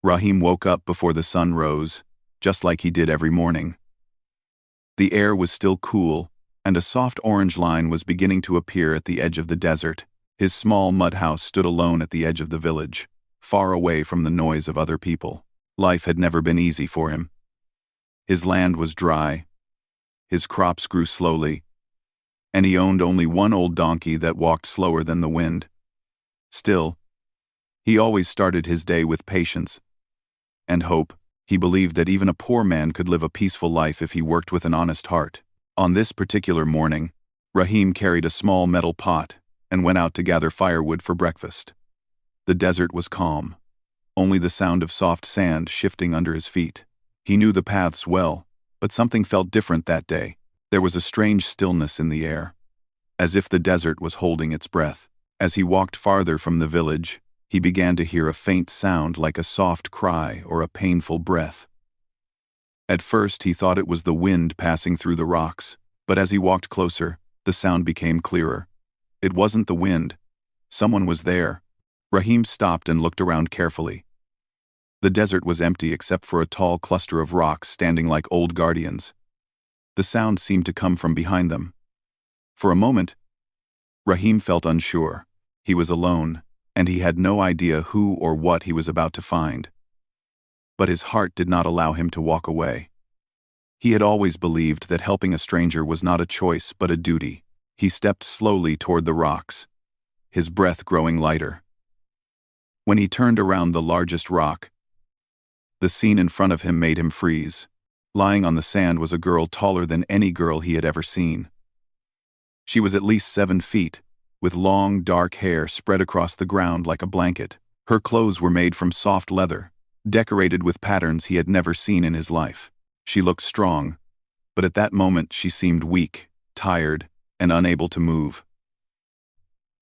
Rahim woke up before the sun rose, just like he did every morning. The air was still cool, and a soft orange line was beginning to appear at the edge of the desert. His small mud house stood alone at the edge of the village, far away from the noise of other people. Life had never been easy for him. His land was dry, his crops grew slowly, and he owned only one old donkey that walked slower than the wind. Still, he always started his day with patience and hope. He believed that even a poor man could live a peaceful life if he worked with an honest heart. On this particular morning, Rahim carried a small metal pot and went out to gather firewood for breakfast. The desert was calm, only the sound of soft sand shifting under his feet. He knew the paths well, but something felt different that day. There was a strange stillness in the air, as if the desert was holding its breath. As he walked farther from the village, he began to hear a faint sound like a soft cry or a painful breath. At first he thought it was the wind passing through the rocks, but as he walked closer, the sound became clearer. It wasn't the wind. Someone was there. Rahim stopped and looked around carefully. The desert was empty except for a tall cluster of rocks standing like old guardians. The sound seemed to come from behind them. For a moment, Rahim felt unsure. He was alone, and he had no idea who or what he was about to find. But his heart did not allow him to walk away. He had always believed that helping a stranger was not a choice but a duty. He stepped slowly toward the rocks, his breath growing lighter. When he turned around the largest rock, the scene in front of him made him freeze. Lying on the sand was a girl taller than any girl he had ever seen. She was at least 7 feet, with long, dark hair spread across the ground like a blanket. Her clothes were made from soft leather, decorated with patterns he had never seen in his life. She looked strong, but at that moment she seemed weak, tired, and unable to move.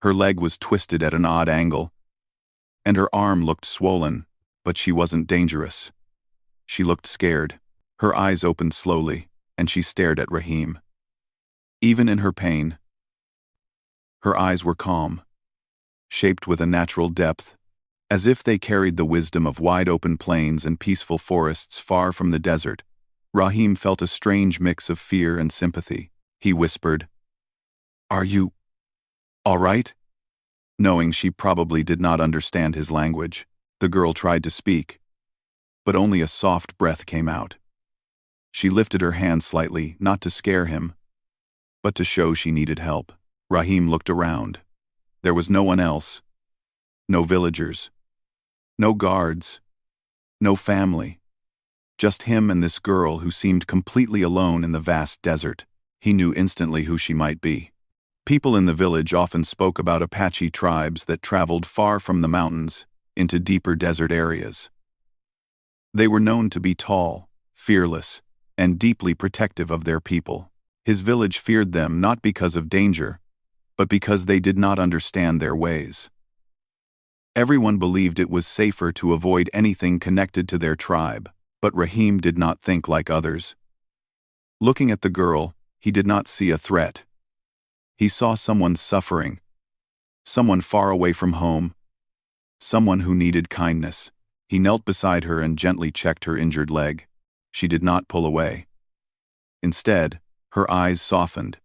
Her leg was twisted at an odd angle, and her arm looked swollen, but she wasn't dangerous. She looked scared. Her eyes opened slowly, and she stared at Rahim. Even in her pain, her eyes were calm, shaped with a natural depth, as if they carried the wisdom of wide-open plains and peaceful forests far from the desert. Rahim felt a strange mix of fear and sympathy. He whispered, "Are you all right?" Knowing she probably did not understand his language, the girl tried to speak, but only a soft breath came out. She lifted her hand slightly, not to scare him, but to show she needed help. Rahim looked around. There was no one else. No villagers. No guards. No family. Just him and this girl who seemed completely alone in the vast desert. He knew instantly who she might be. People in the village often spoke about Apache tribes that traveled far from the mountains into deeper desert areas. They were known to be tall, fearless, and deeply protective of their people. His village feared them not because of danger, but because they did not understand their ways. Everyone believed it was safer to avoid anything connected to their tribe, but Rahim did not think like others. Looking at the girl, he did not see a threat. He saw someone suffering, someone far away from home, someone who needed kindness. He knelt beside her and gently checked her injured leg. She did not pull away. Instead, her eyes softened,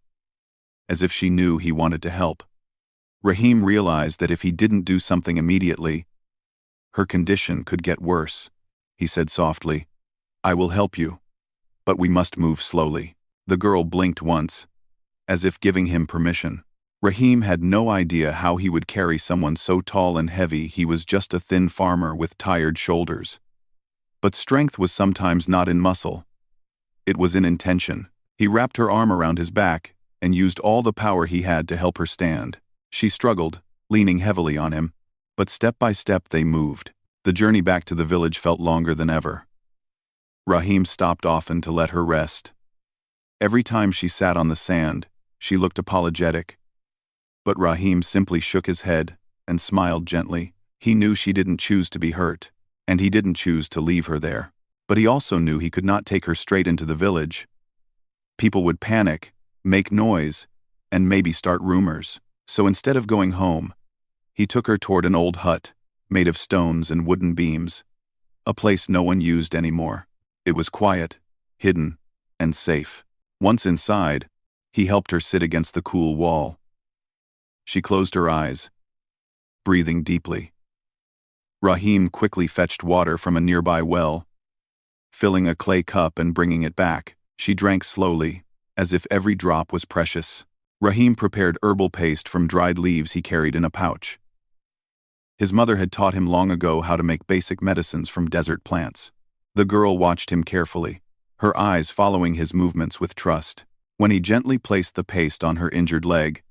as if she knew he wanted to help. Rahim realized that if he didn't do something immediately, her condition could get worse. He said softly, "I will help you, but we must move slowly." The girl blinked once, as if giving him permission. Rahim had no idea how he would carry someone so tall and heavy. He was just a thin farmer with tired shoulders. But strength was sometimes not in muscle. It was in intention. He wrapped her arm around his back and used all the power he had to help her stand. She struggled, leaning heavily on him, but step by step they moved. The journey back to the village felt longer than ever. Rahim stopped often to let her rest. Every time she sat on the sand, she looked apologetic. But Rahim simply shook his head and smiled gently. He knew she didn't choose to be hurt, and he didn't choose to leave her there. But he also knew he could not take her straight into the village. People would panic, make noise, and maybe start rumors. So instead of going home, he took her toward an old hut, made of stones and wooden beams. a place no one used anymore. It was quiet, hidden, and safe. Once inside, he helped her sit against the cool wall. She closed her eyes, breathing deeply. Rahim quickly fetched water from a nearby well. Filling a clay cup and bringing it back, she drank slowly, as if every drop was precious. Rahim prepared herbal paste from dried leaves he carried in a pouch. His mother had taught him long ago how to make basic medicines from desert plants. The girl watched him carefully, her eyes following his movements with trust. When he gently placed the paste on her injured leg,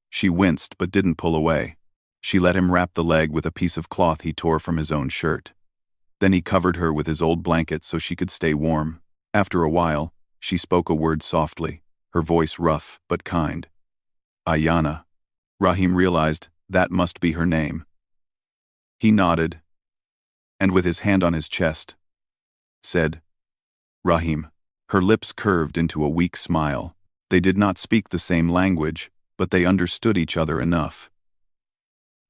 she winced but didn't pull away. She let him wrap the leg with a piece of cloth he tore from his own shirt. Then he covered her with his old blanket so she could stay warm. After a while, she spoke a word softly, her voice rough but kind. Ayana. Rahim realized that must be her name. He nodded, and with his hand on his chest, said, Rahim. Her lips curved into a weak smile. They did not speak the same language, but they understood each other enough.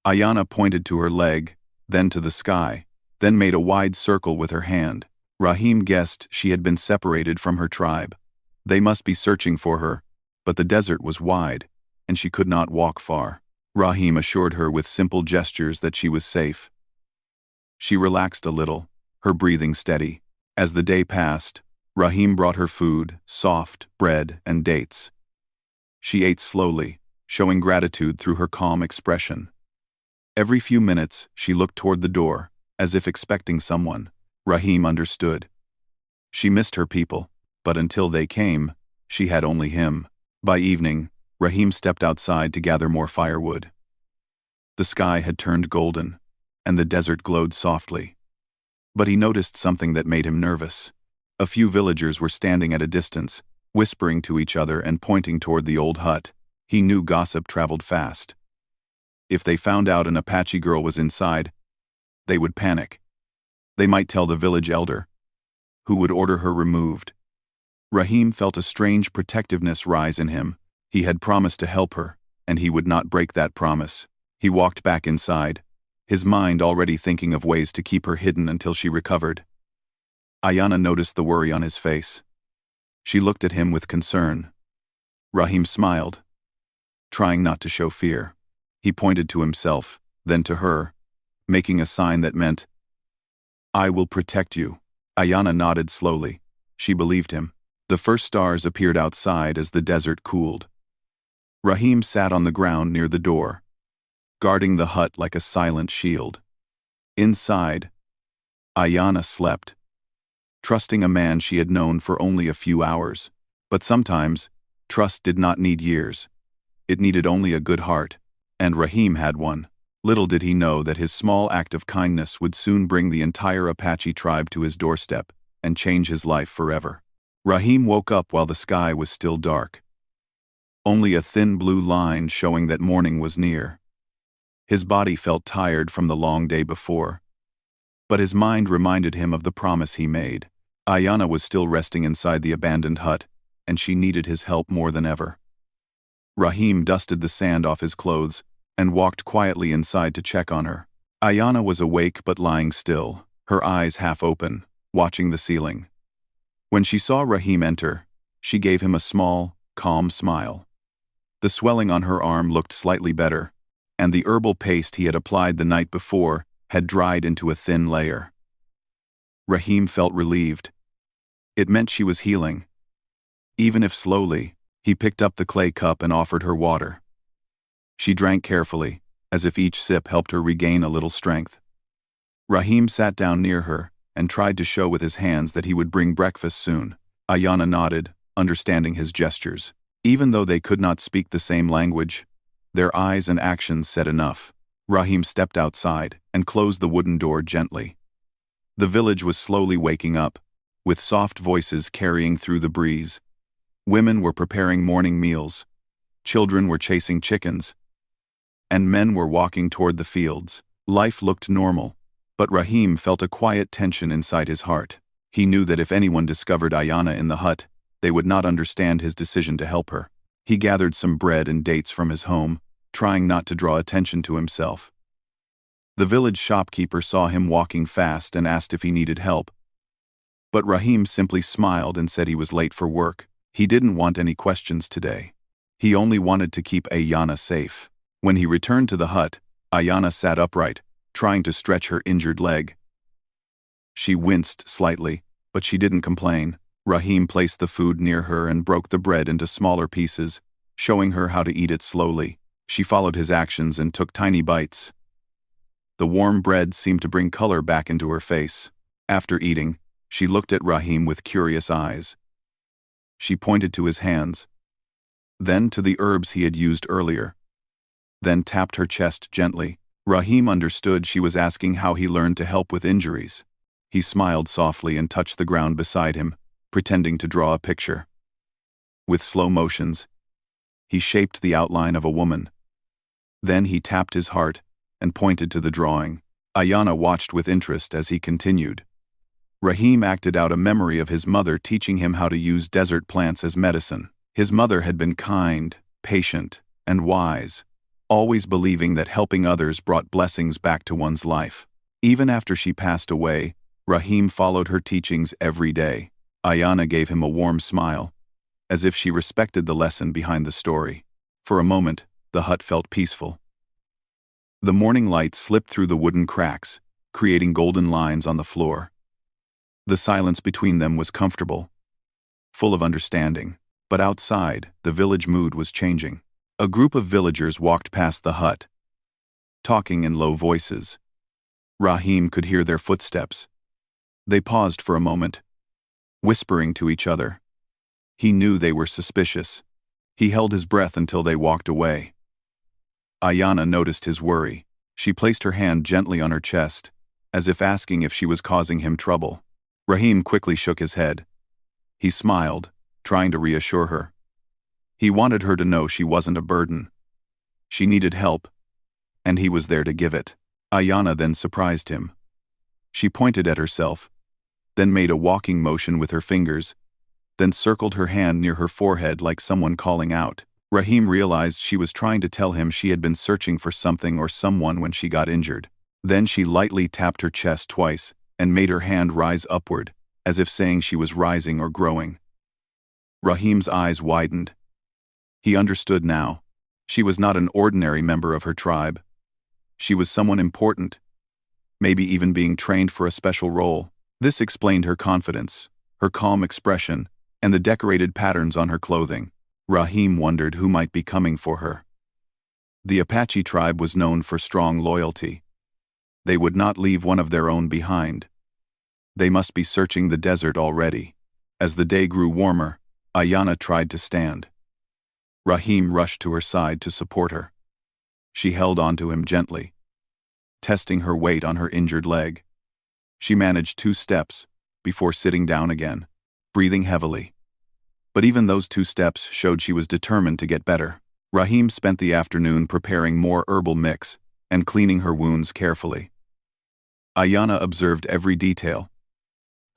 Ayana pointed to her leg, then to the sky, then made a wide circle with her hand. Rahim guessed she had been separated from her tribe. They must be searching for her, but the desert was wide, and she could not walk far. Rahim assured her with simple gestures that she was safe. She relaxed a little, her breathing steady. As the day passed, Rahim brought her food, soft bread and dates. She ate slowly, showing gratitude through her calm expression. Every few minutes, she looked toward the door, as if expecting someone. Rahim understood. She missed her people, but until they came, she had only him. By evening, Rahim stepped outside to gather more firewood. The sky had turned golden, and the desert glowed softly. But he noticed something that made him nervous. A few villagers were standing at a distance, whispering to each other and pointing toward the old hut. He knew gossip traveled fast. If they found out an Apache girl was inside, they would panic. They might tell the village elder, who would order her removed. Rahim felt a strange protectiveness rise in him. He had promised to help her, and he would not break that promise. He walked back inside, his mind already thinking of ways to keep her hidden until she recovered. Ayana noticed the worry on his face. She looked at him with concern. Rahim smiled, trying not to show fear. He pointed to himself, then to her, making a sign that meant, I will protect you. Ayana nodded slowly. She believed him. The first stars appeared outside as the desert cooled. Rahim sat on the ground near the door, guarding the hut like a silent shield. Inside, Ayana slept, trusting a man she had known for only a few hours. But sometimes, trust did not need years. It needed only a good heart, and Rahim had one. Little did he know that his small act of kindness would soon bring the entire Apache tribe to his doorstep and change his life forever. Rahim woke up while the sky was still dark. Only a thin blue line showing that morning was near. His body felt tired from the long day before, but his mind reminded him of the promise he made. Ayana was still resting inside the abandoned hut, and she needed his help more than ever. Rahim dusted the sand off his clothes and walked quietly inside to check on her. Ayana was awake but lying still, her eyes half open, watching the ceiling. When she saw Rahim enter, she gave him a small, calm smile. The swelling on her arm looked slightly better, and the herbal paste he had applied the night before had dried into a thin layer. Rahim felt relieved. It meant she was healing. Even if slowly, he picked up the clay cup and offered her water. She drank carefully, as if each sip helped her regain a little strength. Rahim sat down near her and tried to show with his hands that he would bring breakfast soon. Ayana nodded, understanding his gestures. Even though they could not speak the same language, their eyes and actions said enough. Rahim stepped outside and closed the wooden door gently. The village was slowly waking up, with soft voices carrying through the breeze. Women were preparing morning meals, children were chasing chickens, and men were walking toward the fields. Life looked normal, but Rahim felt a quiet tension inside his heart. He knew that if anyone discovered Ayana in the hut, they would not understand his decision to help her. He gathered some bread and dates from his home, trying not to draw attention to himself. The village shopkeeper saw him walking fast and asked if he needed help. But Rahim simply smiled and said he was late for work. He didn't want any questions today. He only wanted to keep Ayana safe. When he returned to the hut, Ayana sat upright, trying to stretch her injured leg. She winced slightly, but she didn't complain. Rahim placed the food near her and broke the bread into smaller pieces, showing her how to eat it slowly. She followed his actions and took tiny bites. The warm bread seemed to bring color back into her face. After eating, she looked at Rahim with curious eyes. She pointed to his hands, then to the herbs he had used earlier, then tapped her chest gently. Rahim understood she was asking how he learned to help with injuries. He smiled softly and touched the ground beside him, pretending to draw a picture. With slow motions, he shaped the outline of a woman. Then he tapped his heart and pointed to the drawing. Ayana watched with interest as he continued. Rahim acted out a memory of his mother teaching him how to use desert plants as medicine. His mother had been kind, patient, and wise, always believing that helping others brought blessings back to one's life. Even after she passed away, Rahim followed her teachings every day. Ayana gave him a warm smile, as if she respected the lesson behind the story. For a moment, the hut felt peaceful. The morning light slipped through the wooden cracks, creating golden lines on the floor. The silence between them was comfortable, full of understanding. But outside, the village mood was changing. A group of villagers walked past the hut, talking in low voices. Rahim could hear their footsteps. They paused for a moment, whispering to each other. He knew they were suspicious. He held his breath until they walked away. Ayana noticed his worry. She placed her hand gently on her chest, as if asking if she was causing him trouble. Rahim quickly shook his head. He smiled, trying to reassure her. He wanted her to know she wasn't a burden. She needed help, and he was there to give it. Ayana then surprised him. She pointed at herself, then made a walking motion with her fingers, then circled her hand near her forehead like someone calling out. Rahim realized she was trying to tell him she had been searching for something or someone when she got injured. Then she lightly tapped her chest twice and made her hand rise upward, as if saying she was rising or growing. Rahim's eyes widened. He understood now. She was not an ordinary member of her tribe. She was someone important, maybe even being trained for a special role. This explained her confidence, her calm expression, and the decorated patterns on her clothing. Rahim wondered who might be coming for her. The Apache tribe was known for strong loyalty. They would not leave one of their own behind. They must be searching the desert already. As the day grew warmer, Ayana tried to stand. Rahim rushed to her side to support her. She held onto him gently, testing her weight on her injured leg. She managed 2 steps before sitting down again, breathing heavily. But even those 2 steps showed she was determined to get better. Rahim spent the afternoon preparing more herbal mix and cleaning her wounds carefully. Ayana observed every detail,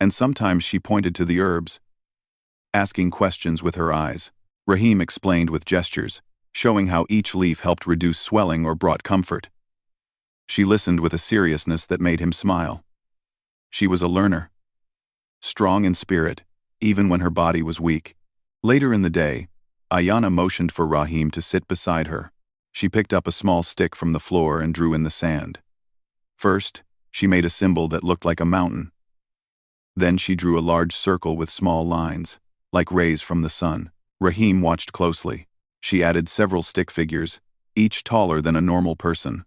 and sometimes she pointed to the herbs, asking questions with her eyes. Rahim explained with gestures, showing how each leaf helped reduce swelling or brought comfort. She listened with a seriousness that made him smile. She was a learner, strong in spirit, even when her body was weak. Later in the day, Ayana motioned for Rahim to sit beside her. She picked up a small stick from the floor and drew in the sand. First, she made a symbol that looked like a mountain. Then she drew a large circle with small lines, like rays from the sun. Rahim watched closely. She added several stick figures, each taller than a normal person.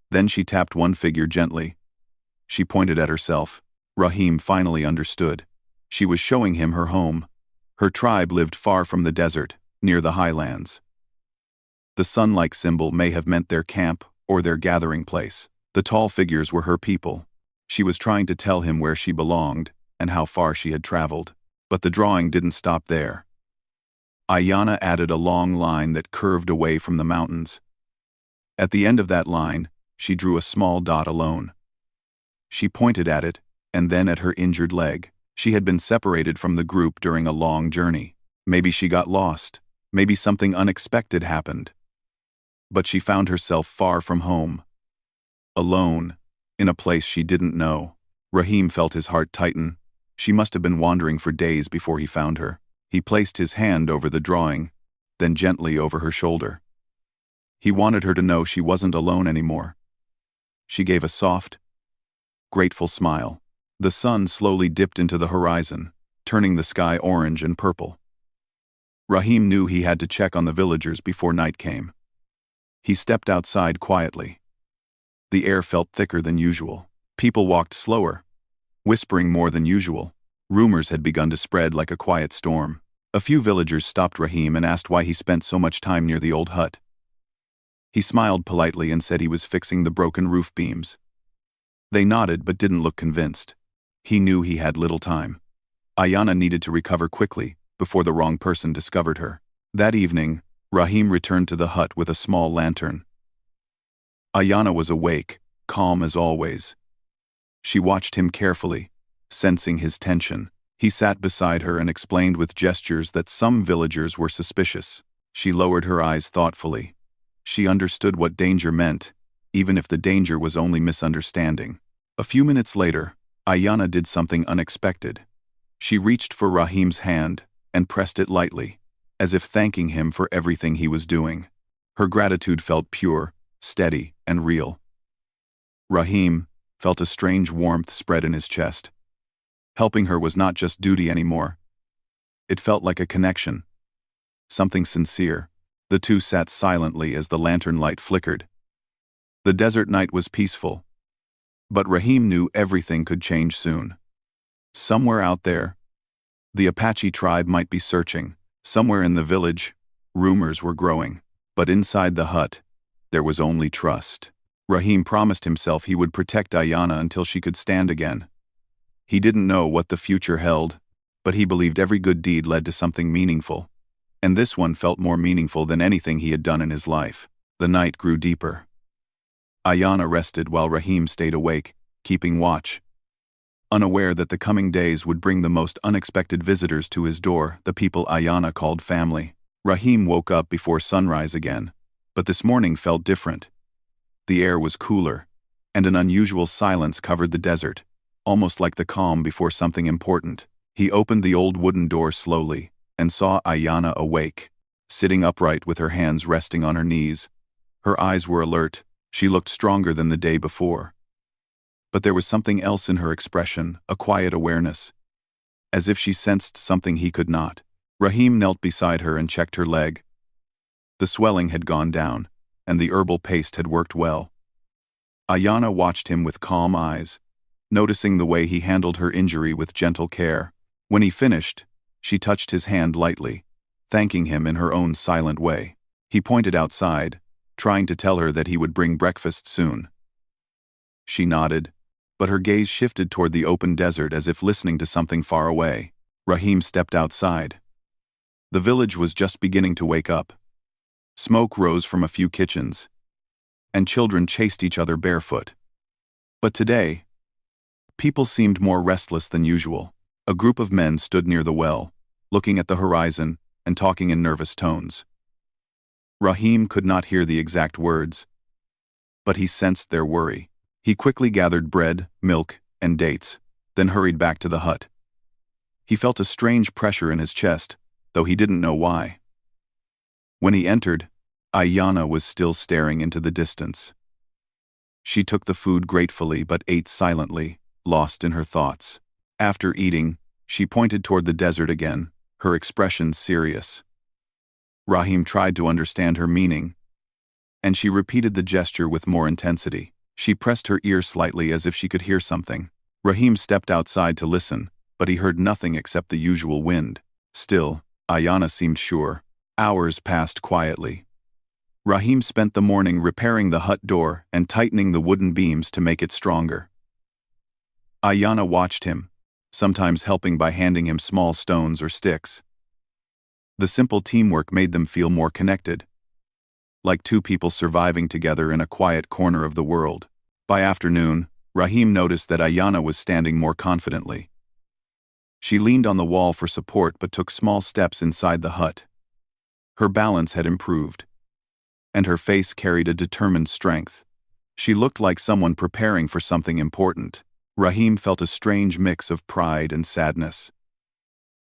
Then she tapped one figure gently. She pointed at herself. Rahim finally understood. She was showing him her home. Her tribe lived far from the desert, near the highlands. The sun-like symbol may have meant their camp or their gathering place. The tall figures were her people. She was trying to tell him where she belonged and how far she had traveled. But the drawing didn't stop there. Ayana added a long line that curved away from the mountains. At the end of that line, she drew a small dot alone. She pointed at it, and then at her injured leg. She had been separated from the group during a long journey. Maybe she got lost. Maybe something unexpected happened. But she found herself far from home. alone, in a place she didn't know. Rahim felt his heart tighten. She must have been wandering for days before he found her. He placed his hand over the drawing, then gently over her shoulder. He wanted her to know she wasn't alone anymore. She gave a soft, grateful smile. The sun slowly dipped into the horizon, turning the sky orange and purple. Rahim knew he had to check on the villagers before night came. He stepped outside quietly. The air felt thicker than usual. People walked slower, whispering more than usual. Rumors had begun to spread like a quiet storm. A few villagers stopped Rahim and asked why he spent so much time near the old hut. He smiled politely and said he was fixing the broken roof beams. They nodded but didn't look convinced. He knew he had little time. Ayana needed to recover quickly before the wrong person discovered her. That evening, Rahim returned to the hut with a small lantern. Ayana was awake, calm as always. She watched him carefully, sensing his tension. He sat beside her and explained with gestures that some villagers were suspicious. She lowered her eyes thoughtfully. She understood what danger meant, even if the danger was only misunderstanding. A few minutes later, Ayana did something unexpected. She reached for Rahim's hand and pressed it lightly, as if thanking him for everything he was doing. Her gratitude felt pure, steady, and real. Rahim felt a strange warmth spread in his chest. Helping her was not just duty anymore. It felt like a connection, something sincere. The two sat silently as the lantern light flickered. The desert night was peaceful, but Rahim knew everything could change soon. Somewhere out there, the Apache tribe might be searching. Somewhere in the village, rumors were growing. But inside the hut, there was only trust. Rahim promised himself he would protect Ayana until she could stand again. He didn't know what the future held, but he believed every good deed led to something meaningful. And this one felt more meaningful than anything he had done in his life. The night grew deeper. Ayana rested while Rahim stayed awake, keeping watch. Unaware that the coming days would bring the most unexpected visitors to his door, the people Ayana called family. Rahim woke up before sunrise again, but this morning felt different. The air was cooler, and an unusual silence covered the desert, almost like the calm before something important. He opened the old wooden door slowly and saw Ayana awake, sitting upright with her hands resting on her knees. Her eyes were alert. She looked stronger than the day before. But there was something else in her expression, a quiet awareness, as if she sensed something he could not. Rahim knelt beside her and checked her leg. The swelling had gone down, and the herbal paste had worked well. Ayana watched him with calm eyes, noticing the way he handled her injury with gentle care. When he finished, she touched his hand lightly, thanking him in her own silent way. He pointed outside, trying to tell her that he would bring breakfast soon. She nodded, but her gaze shifted toward the open desert as if listening to something far away. Rahim stepped outside. The village was just beginning to wake up. Smoke rose from a few kitchens, and children chased each other barefoot. But today, people seemed more restless than usual. A group of men stood near the well, looking at the horizon and talking in nervous tones. Rahim could not hear the exact words, but he sensed their worry. He quickly gathered bread, milk, and dates, then hurried back to the hut. He felt a strange pressure in his chest, though he didn't know why. When he entered, Ayana was still staring into the distance. She took the food gratefully but ate silently, lost in her thoughts. After eating, she pointed toward the desert again, her expression serious. Rahim tried to understand her meaning, and she repeated the gesture with more intensity. She pressed her ear slightly as if she could hear something. Rahim stepped outside to listen, but he heard nothing except the usual wind. Still, Ayana seemed sure. Hours passed quietly. Rahim spent the morning repairing the hut door and tightening the wooden beams to make it stronger. Ayana watched him, sometimes helping by handing him small stones or sticks. The simple teamwork made them feel more connected, like two people surviving together in a quiet corner of the world. By afternoon, Rahim noticed that Ayana was standing more confidently. She leaned on the wall for support but took small steps inside the hut. Her balance had improved, and her face carried a determined strength. She looked like someone preparing for something important. Rahim felt a strange mix of pride and sadness.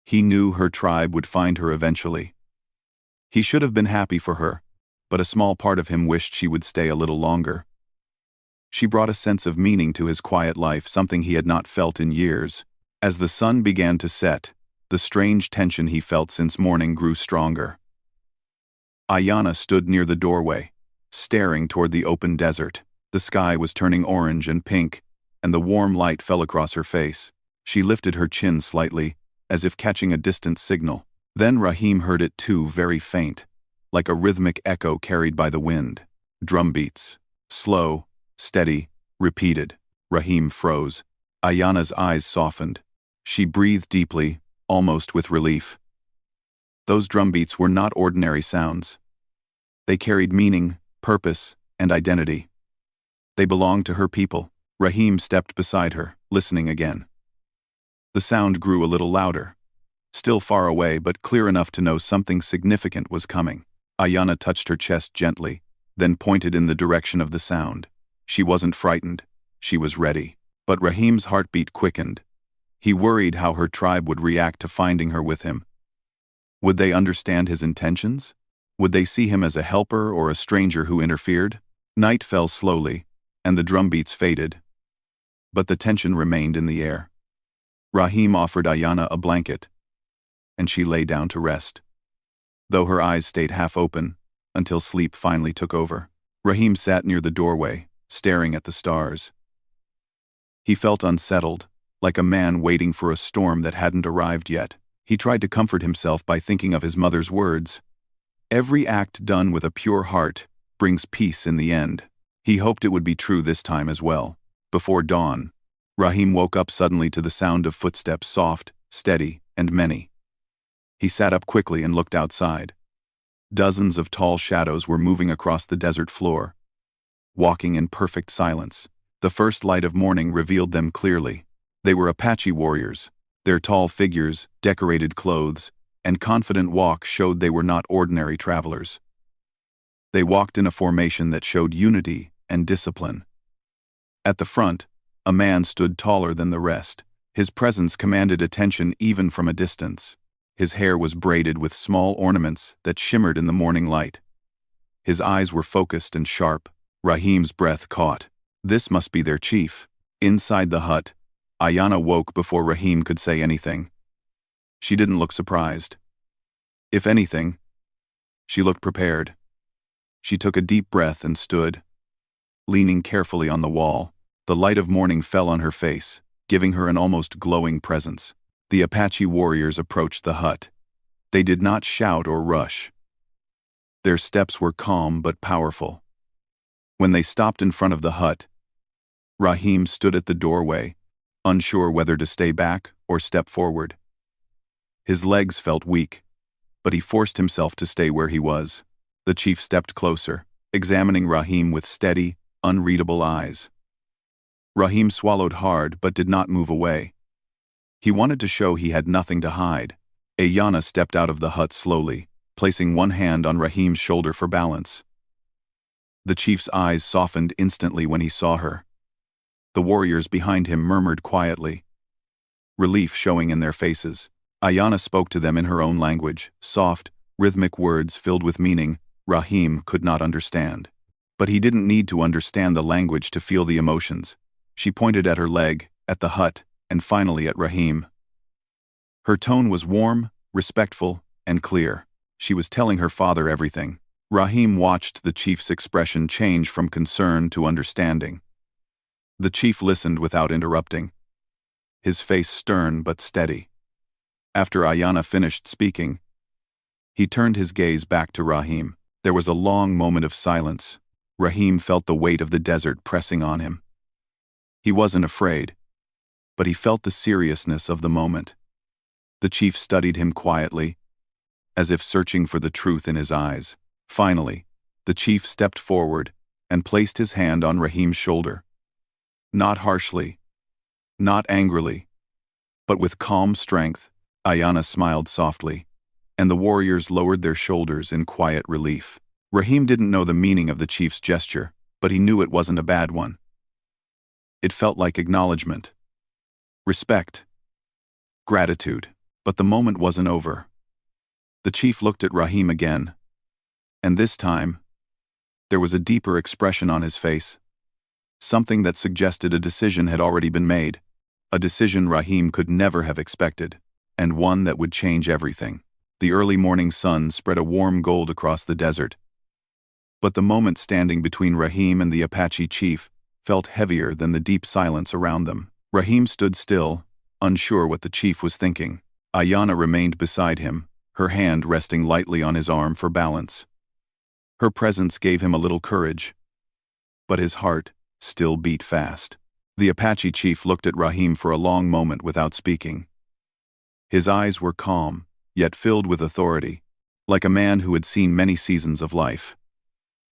He knew her tribe would find her eventually. He should have been happy for her, but a small part of him wished she would stay a little longer. She brought a sense of meaning to his quiet life, something he had not felt in years. As the sun began to set, the strange tension he felt since morning grew stronger. Ayanna stood near the doorway, staring toward the open desert. The sky was turning orange and pink, and the warm light fell across her face. She lifted her chin slightly, as if catching a distant signal. Then Rahim heard it too, very faint, like a rhythmic echo carried by the wind. Drum beats. Slow, steady, repeated. Rahim froze. Ayanna's eyes softened. She breathed deeply, almost with relief. Those drum beats were not ordinary sounds. They carried meaning, purpose, and identity. They belonged to her people. Rahim stepped beside her, listening again. The sound grew a little louder. Still far away, but clear enough to know something significant was coming. Ayanna touched her chest gently, then pointed in the direction of the sound. She wasn't frightened. She was ready. But Rahim's heartbeat quickened. He worried how her tribe would react to finding her with him. Would they understand his intentions? Would they see him as a helper or a stranger who interfered? Night fell slowly, and the drumbeats faded. But the tension remained in the air. Rahim offered Ayanna a blanket, and she lay down to rest, though her eyes stayed half open until sleep finally took over. Rahim sat near the doorway, staring at the stars. He felt unsettled, like a man waiting for a storm that hadn't arrived yet. He tried to comfort himself by thinking of his mother's words. Every act done with a pure heart brings peace in the end. He hoped it would be true this time as well. Before dawn, Rahim woke up suddenly to the sound of footsteps, soft, steady, and many. He sat up quickly and looked outside. Dozens of tall shadows were moving across the desert floor, walking in perfect silence. The first light of morning revealed them clearly. They were Apache warriors. Their tall figures, decorated clothes, and confident walk showed they were not ordinary travelers. They walked in a formation that showed unity and discipline. At the front, a man stood taller than the rest. His presence commanded attention even from a distance. His hair was braided with small ornaments that shimmered in the morning light. His eyes were focused and sharp. Rahim's breath caught. This must be their chief. Inside the hut, Ayanna woke before Rahim could say anything. She didn't look surprised. If anything, she looked prepared. She took a deep breath and stood, leaning carefully on the wall. The light of morning fell on her face, giving her an almost glowing presence. The Apache warriors approached the hut. They did not shout or rush. Their steps were calm but powerful. When they stopped in front of the hut, Rahim stood at the doorway, unsure whether to stay back or step forward. His legs felt weak, but he forced himself to stay where he was. The chief stepped closer, examining Rahim with steady, unreadable eyes. Rahim swallowed hard but did not move away. He wanted to show he had nothing to hide. Ayanna stepped out of the hut slowly, placing one hand on Rahim's shoulder for balance. The chief's eyes softened instantly when he saw her. The warriors behind him murmured quietly, relief showing in their faces. Ayanna spoke to them in her own language, soft, rhythmic words filled with meaning Rahim could not understand. But he didn't need to understand the language to feel the emotions. She pointed at her leg, at the hut, and finally at Rahim. Her tone was warm, respectful, and clear. She was telling her father everything. Rahim watched the chief's expression change from concern to understanding. The chief listened without interrupting, his face stern but steady. After Ayanna finished speaking, he turned his gaze back to Rahim. There was a long moment of silence. Rahim felt the weight of the desert pressing on him. He wasn't afraid, but he felt the seriousness of the moment. The chief studied him quietly, as if searching for the truth in his eyes. Finally, the chief stepped forward and placed his hand on Rahim's shoulder. Not harshly, not angrily, but with calm strength. Ayanna smiled softly, and the warriors lowered their shoulders in quiet relief. Rahim didn't know the meaning of the chief's gesture, but he knew it wasn't a bad one. It felt like acknowledgement, respect, gratitude. But the moment wasn't over. The chief looked at Rahim again, and this time, there was a deeper expression on his face, something that suggested a decision had already been made, a decision Rahim could never have expected, and one that would change everything. The early morning sun spread a warm gold across the desert, but the moment standing between Rahim and the Apache chief felt heavier than the deep silence around them. Rahim stood still, unsure what the chief was thinking. Ayana remained beside him, her hand resting lightly on his arm for balance. Her presence gave him a little courage, but his heart still beat fast. The Apache chief looked at Rahim for a long moment without speaking. His eyes were calm, yet filled with authority, like a man who had seen many seasons of life.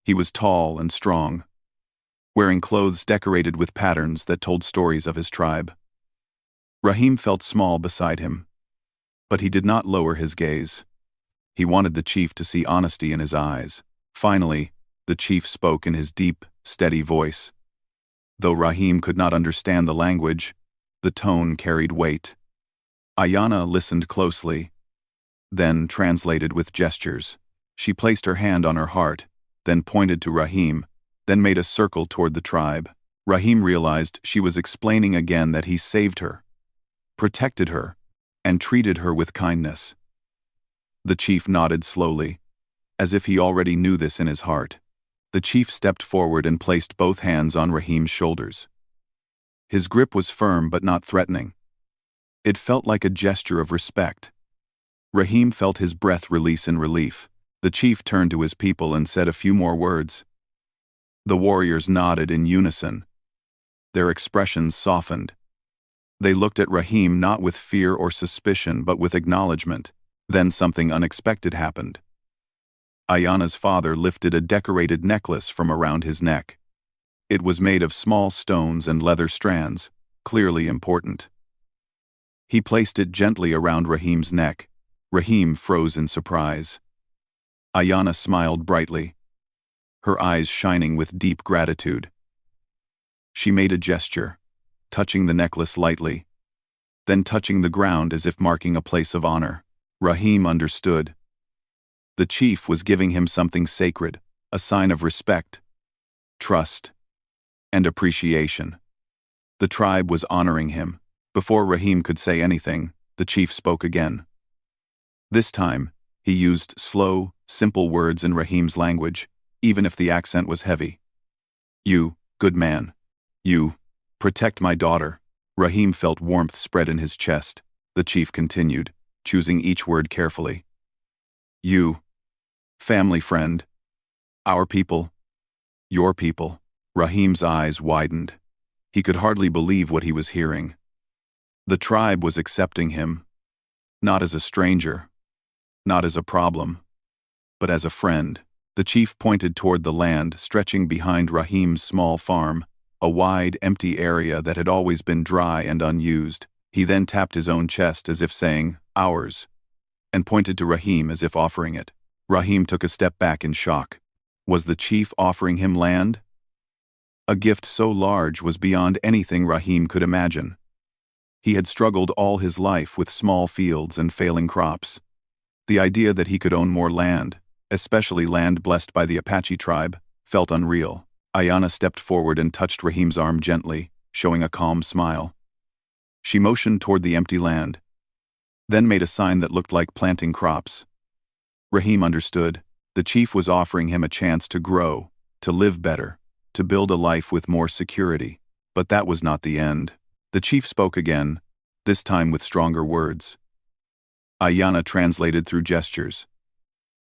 He was tall and strong, wearing clothes decorated with patterns that told stories of his tribe. Rahim felt small beside him, but he did not lower his gaze. He wanted the chief to see honesty in his eyes. Finally, the chief spoke in his deep, steady voice. Though Rahim could not understand the language, the tone carried weight. Ayana listened closely, then translated with gestures. She placed her hand on her heart, then pointed to Rahim, then made a circle toward the tribe. Rahim realized she was explaining again that he saved her, protected her, and treated her with kindness. The chief nodded slowly, as if he already knew this in his heart. The chief stepped forward and placed both hands on Rahim's shoulders. His grip was firm but not threatening. It felt like a gesture of respect. Rahim felt his breath release in relief. The chief turned to his people and said a few more words. The warriors nodded in unison. Their expressions softened. They looked at Rahim not with fear or suspicion but with acknowledgement. Then something unexpected happened. Ayana's father lifted a decorated necklace from around his neck. It was made of small stones and leather strands, clearly important. He placed it gently around Rahim's neck. Rahim froze in surprise. Ayana smiled brightly, her eyes shining with deep gratitude. She made a gesture, touching the necklace lightly, then touching the ground as if marking a place of honor. Rahim understood. The chief was giving him something sacred, a sign of respect, trust, and appreciation. The tribe was honoring him. Before Rahim could say anything, the chief spoke again. This time, he used slow, simple words in Rahim's language, even if the accent was heavy. You, good man. You, protect my daughter. Rahim felt warmth spread in his chest. The chief continued, choosing each word carefully. You, family friend. Our people. Your people. Rahim's eyes widened. He could hardly believe what he was hearing. The tribe was accepting him, not as a stranger, not as a problem, but as a friend. The chief pointed toward the land stretching behind Rahim's small farm, a wide, empty area that had always been dry and unused. He then tapped his own chest as if saying, ours, and pointed to Rahim as if offering it. Rahim took a step back in shock. Was the chief offering him land? A gift so large was beyond anything Rahim could imagine. He had struggled all his life with small fields and failing crops. The idea that he could own more land, especially land blessed by the Apache tribe, felt unreal. Ayana stepped forward and touched Rahim's arm gently, showing a calm smile. She motioned toward the empty land, then made a sign that looked like planting crops. Rahim understood. The chief was offering him a chance to grow, to live better, to build a life with more security. But that was not the end. The chief spoke again, this time with stronger words. Ayana translated through gestures.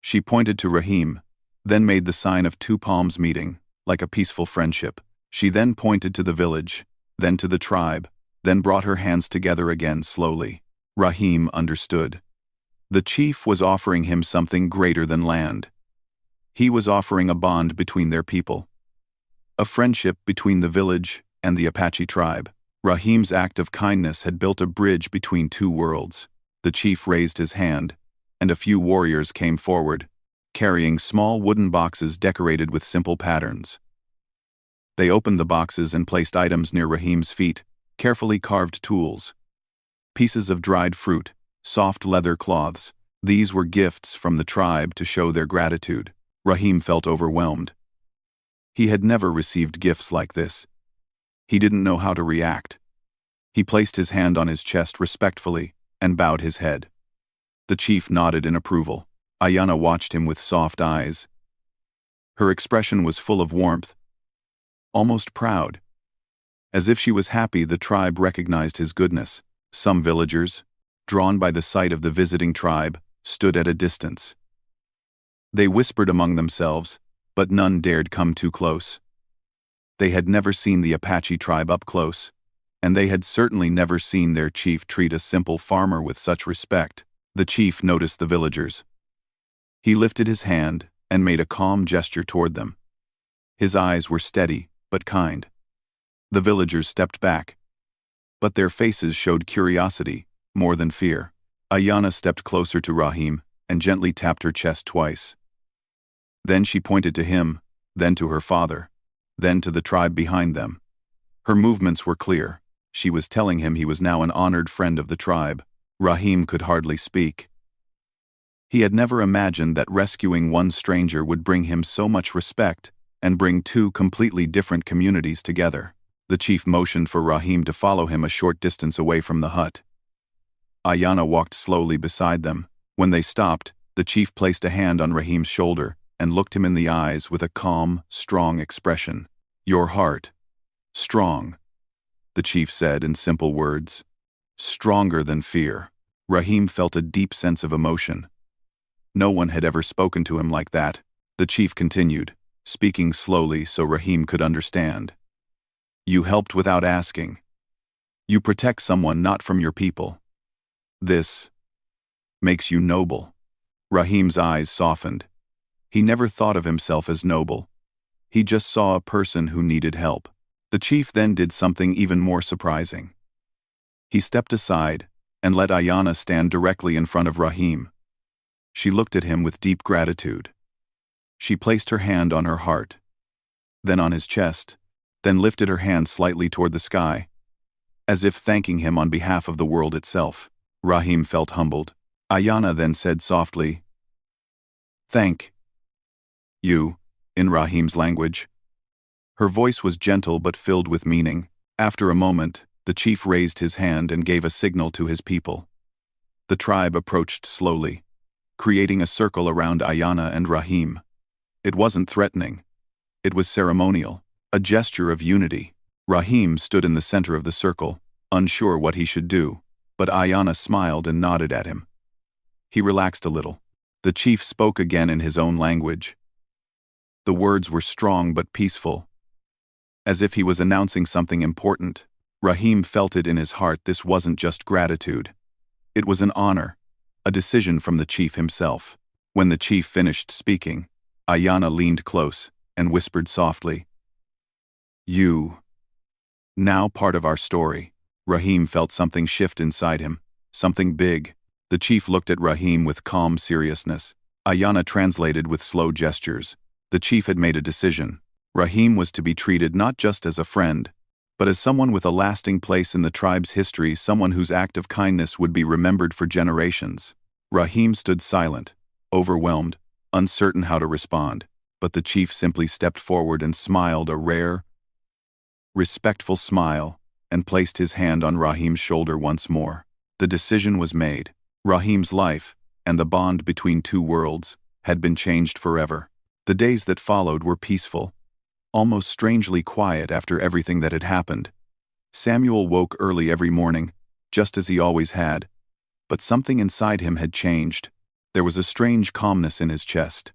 She pointed to Rahim, then made the sign of two palms meeting, like a peaceful friendship. She then pointed to the village, then to the tribe, then brought her hands together again slowly. Rahim understood. The chief was offering him something greater than land. He was offering a bond between their people. A friendship between the village and the Apache tribe. Rahim's act of kindness had built a bridge between two worlds. The chief raised his hand, and a few warriors came forward, carrying small wooden boxes decorated with simple patterns. They opened the boxes and placed items near Rahim's feet, carefully carved tools, pieces of dried fruit, soft leather cloths. These were gifts from the tribe to show their gratitude. Rahim felt overwhelmed. He had never received gifts like this. He didn't know how to react. He placed his hand on his chest respectfully and bowed his head. The chief nodded in approval. Ayana watched him with soft eyes. Her expression was full of warmth, almost proud. As if she was happy the tribe recognized his goodness. Some villagers, drawn by the sight of the visiting tribe, stood at a distance. They whispered among themselves, but none dared come too close. They had never seen the Apache tribe up close, and they had certainly never seen their chief treat a simple farmer with such respect. The chief noticed the villagers. He lifted his hand and made a calm gesture toward them. His eyes were steady but kind. The villagers stepped back, but their faces showed curiosity more than fear. Ayana stepped closer to Rahim and gently tapped her chest twice. Then she pointed to him, then to her father, then to the tribe behind them. Her movements were clear. She was telling him he was now an honored friend of the tribe. Rahim could hardly speak. He had never imagined that rescuing one stranger would bring him so much respect and bring two completely different communities together. The chief motioned for Rahim to follow him a short distance away from the hut. Ayana walked slowly beside them. When they stopped, the chief placed a hand on Rahim's shoulder and looked him in the eyes with a calm, strong expression. "Your heart. Strong," the chief said in simple words. "Stronger than fear." Rahim felt a deep sense of emotion. No one had ever spoken to him like that. The chief continued, speaking slowly so Rahim could understand. "You helped without asking. You protect someone not from your people. This makes you noble." Rahim's eyes softened. He never thought of himself as noble. He just saw a person who needed help. The chief then did something even more surprising. He stepped aside and let Ayana stand directly in front of Rahim. She looked at him with deep gratitude. She placed her hand on her heart, then on his chest, then lifted her hand slightly toward the sky, as if thanking him on behalf of the world itself. Rahim felt humbled. Ayana then said softly, "Thank you," in Rahim's language. Her voice was gentle but filled with meaning. After a moment, the chief raised his hand and gave a signal to his people. The tribe approached slowly, creating a circle around Ayana and Rahim. It wasn't threatening. It was ceremonial, a gesture of unity. Rahim stood in the center of the circle, unsure what he should do, but Ayana smiled and nodded at him. He relaxed a little. The chief spoke again in his own language. The words were strong but peaceful, as if he was announcing something important. Rahim felt it in his heart. This wasn't just gratitude. It was an honor, a decision from the chief himself. When the chief finished speaking, Ayana leaned close and whispered softly, "You, now part of our story." Rahim felt something shift inside him, something big. The chief looked at Rahim with calm seriousness. Ayana translated with slow gestures. The chief had made a decision. Rahim was to be treated not just as a friend, but as someone with a lasting place in the tribe's history, someone whose act of kindness would be remembered for generations. Rahim stood silent, overwhelmed, uncertain how to respond, but the chief simply stepped forward and smiled a rare, respectful smile, and placed his hand on Rahim's shoulder once more. The decision was made. Rahim's life, and the bond between two worlds, had been changed forever. The days that followed were peaceful, almost strangely quiet after everything that had happened. Samuel woke early every morning, just as he always had, but something inside him had changed. There was a strange calmness in his chest,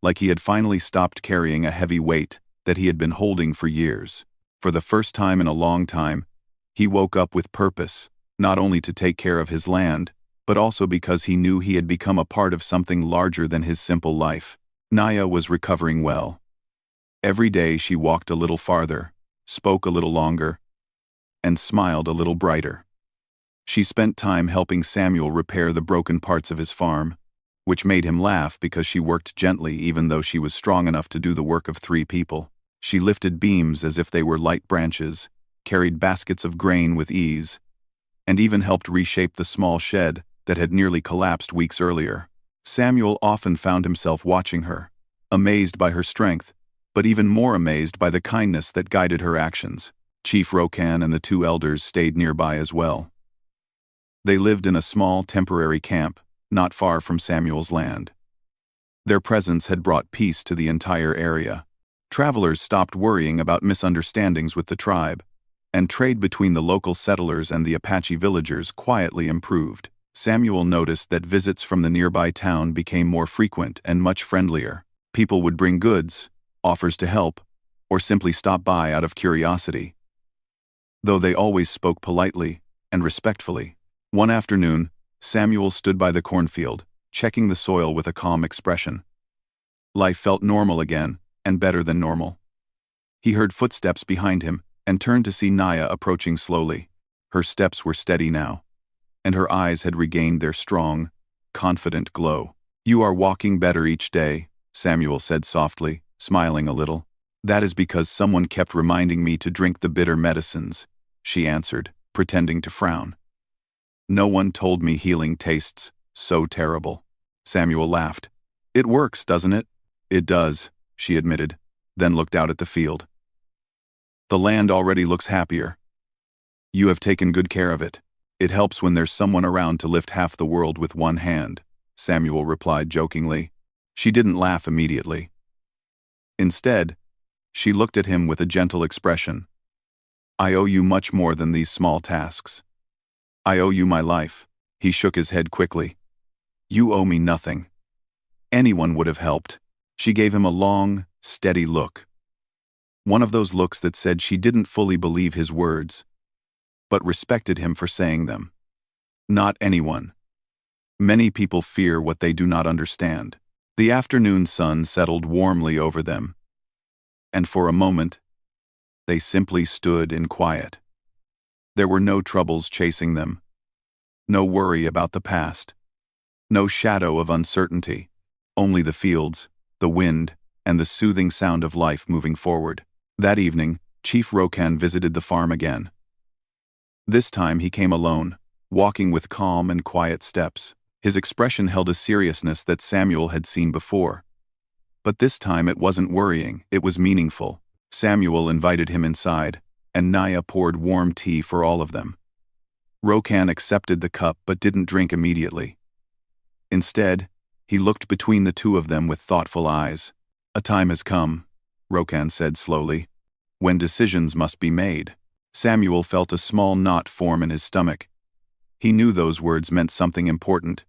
like he had finally stopped carrying a heavy weight that he had been holding for years. For the first time in a long time, he woke up with purpose, not only to take care of his land, but also because he knew he had become a part of something larger than his simple life. Naya was recovering well. Every day she walked a little farther, spoke a little longer, and smiled a little brighter. She spent time helping Samuel repair the broken parts of his farm, which made him laugh because she worked gently even though she was strong enough to do the work of 3 people. She lifted beams as if they were light branches, carried baskets of grain with ease, and even helped reshape the small shed that had nearly collapsed weeks earlier. Samuel often found himself watching her, amazed by her strength, but even more amazed by the kindness that guided her actions. Chief Rokan and the two elders stayed nearby as well. They lived in a small temporary camp, not far from Samuel's land. Their presence had brought peace to the entire area. Travelers stopped worrying about misunderstandings with the tribe, and trade between the local settlers and the Apache villagers quietly improved. Samuel noticed that visits from the nearby town became more frequent and much friendlier. People would bring goods, offers to help, or simply stop by out of curiosity. Though they always spoke politely and respectfully. One afternoon, Samuel stood by the cornfield, checking the soil with a calm expression. Life felt normal again, and better than normal. He heard footsteps behind him and turned to see Naya approaching slowly. Her steps were steady now, and her eyes had regained their strong, confident glow. "You are walking better each day," Samuel said softly, smiling a little. "That is because someone kept reminding me to drink the bitter medicines," she answered, pretending to frown. "No one told me healing tastes so terrible." Samuel laughed. "It works, doesn't it?" "It does," she admitted, then looked out at the field. "The land already looks happier. You have taken good care of it. It helps when there's someone around to lift half the world with one hand," Samuel replied jokingly. She didn't laugh immediately. Instead, she looked at him with a gentle expression. "I owe you much more than these small tasks. I owe you my life." He shook his head quickly. "You owe me nothing. Anyone would have helped." She gave him a long, steady look. One of those looks that said she didn't fully believe his words, but respected him for saying them. Not anyone. Many people fear what they do not understand. The afternoon sun settled warmly over them, and for a moment, they simply stood in quiet. There were no troubles chasing them, no worry about the past, no shadow of uncertainty, only the fields, the wind, and the soothing sound of life moving forward. That evening, Chief Rokan visited the farm again. This time he came alone, walking with calm and quiet steps. His expression held a seriousness that Samuel had seen before. But this time it wasn't worrying, it was meaningful. Samuel invited him inside, and Naya poured warm tea for all of them. Rokan accepted the cup but didn't drink immediately. Instead, he looked between the two of them with thoughtful eyes. "A time has come," Rokan said slowly, "when decisions must be made." Samuel felt a small knot form in his stomach. He knew those words meant something important,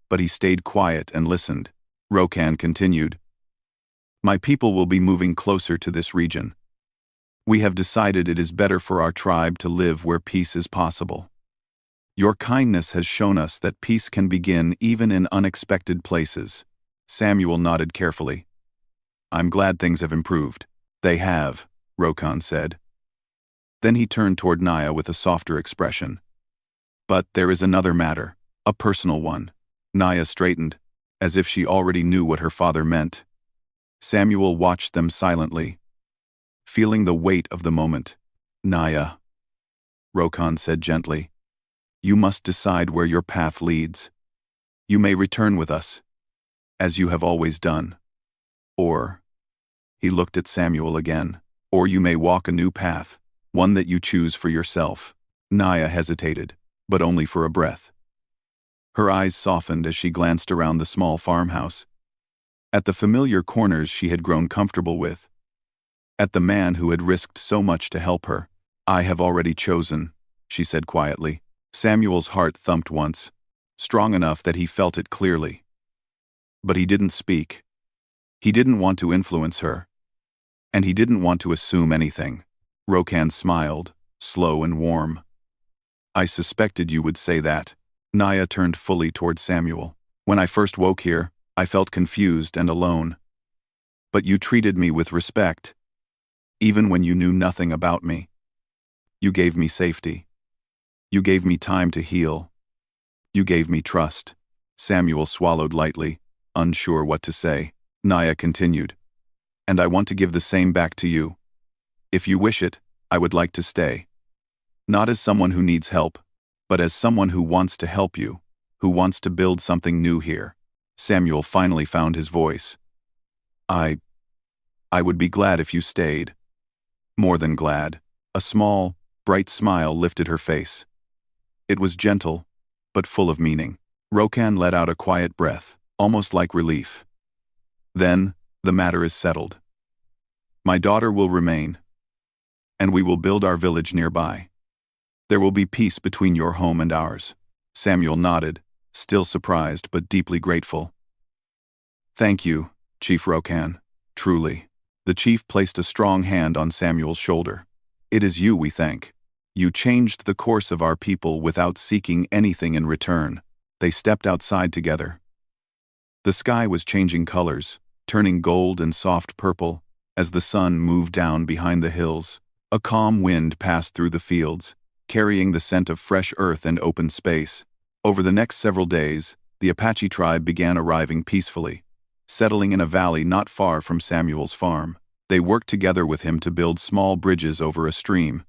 but he stayed quiet and listened. Rokan continued, "My people will be moving closer to this region. We have decided it is better for our tribe to live where peace is possible. Your kindness has shown us that peace can begin even in unexpected places." Samuel nodded carefully. "I'm glad things have improved." "They have," Rokan said. Then he turned toward Naya with a softer expression. "But there is another matter, a personal one." Naya straightened, as if she already knew what her father meant. Samuel watched them silently, feeling the weight of the moment. "Naya," Rokan said gently, "you must decide where your path leads. You may return with us, as you have always done. Or," he looked at Samuel again, "or you may walk a new path, one that you choose for yourself." Naya hesitated, but only for a breath. Her eyes softened as she glanced around the small farmhouse, at the familiar corners she had grown comfortable with, at the man who had risked so much to help her. "I have already chosen," she said quietly. Samuel's heart thumped once, strong enough that he felt it clearly. But he didn't speak. He didn't want to influence her, and he didn't want to assume anything. Rokan smiled, slow and warm. "I suspected you would say that." Naya turned fully toward Samuel. "When I first woke here, I felt confused and alone. But you treated me with respect, even when you knew nothing about me. You gave me safety. You gave me time to heal. You gave me trust." Samuel swallowed lightly, unsure what to say. Naya continued, "And I want to give the same back to you." If you wish it, I would like to stay. Not as someone who needs help, but as someone who wants to help you, who wants to build something new here. Samuel finally found his voice. I would be glad if you stayed. More than glad. A small, bright smile lifted her face. It was gentle, but full of meaning. Rokan let out a quiet breath, almost like relief. Then, the matter is settled. My daughter will remain, and we will build our village nearby. There will be peace between your home and ours. Samuel nodded, still surprised but deeply grateful. Thank you, Chief Rokan, truly. The chief placed a strong hand on Samuel's shoulder. It is you we thank. You changed the course of our people without seeking anything in return. They stepped outside together. The sky was changing colors, turning gold and soft purple, as the sun moved down behind the hills. A calm wind passed through the fields, carrying the scent of fresh earth and open space. Over the next several days, the Apache tribe began arriving peacefully, settling in a valley not far from Samuel's farm. They worked together with him to build small bridges over a stream,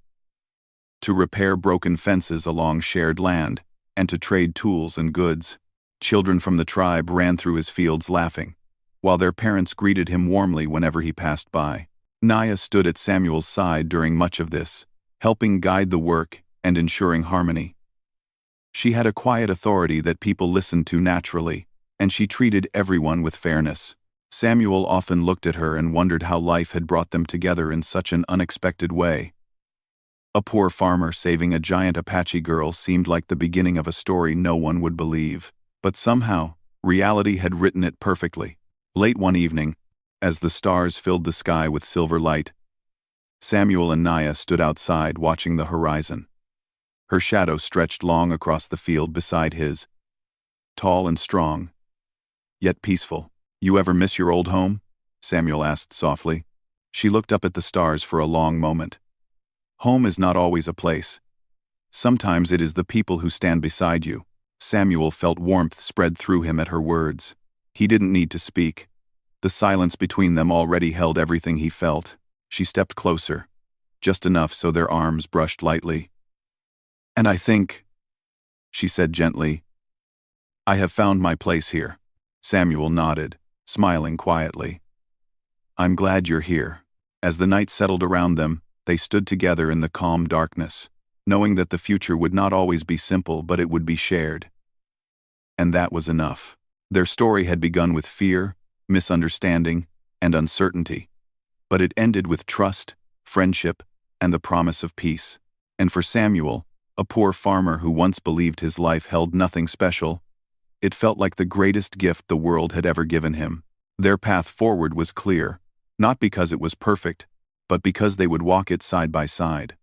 to repair broken fences along shared land, and to trade tools and goods. Children from the tribe ran through his fields laughing, while their parents greeted him warmly whenever he passed by. Naya stood at Samuel's side during much of this, helping guide the work and ensuring harmony. She had a quiet authority that people listened to naturally, and she treated everyone with fairness. Samuel often looked at her and wondered how life had brought them together in such an unexpected way. A poor farmer saving a giant Apache girl seemed like the beginning of a story no one would believe, but somehow, reality had written it perfectly. Late one evening, as the stars filled the sky with silver light, Samuel and Naya stood outside watching the horizon. Her shadow stretched long across the field beside his, tall and strong, yet peaceful. You ever miss your old home? Samuel asked softly. She looked up at the stars for a long moment. Home is not always a place. Sometimes it is the people who stand beside you. Samuel felt warmth spread through him at her words. He didn't need to speak. The silence between them already held everything he felt. She stepped closer, just enough so their arms brushed lightly. And I think, she said gently, I have found my place here. Samuel nodded, smiling quietly. I'm glad you're here. As the night settled around them, they stood together in the calm darkness, knowing that the future would not always be simple, but it would be shared. And that was enough. Their story had begun with fear, misunderstanding, and uncertainty, but it ended with trust, friendship, and the promise of peace. And for Samuel, a poor farmer who once believed his life held nothing special, it felt like the greatest gift the world had ever given him. Their path forward was clear, not because it was perfect, but because they would walk it side by side.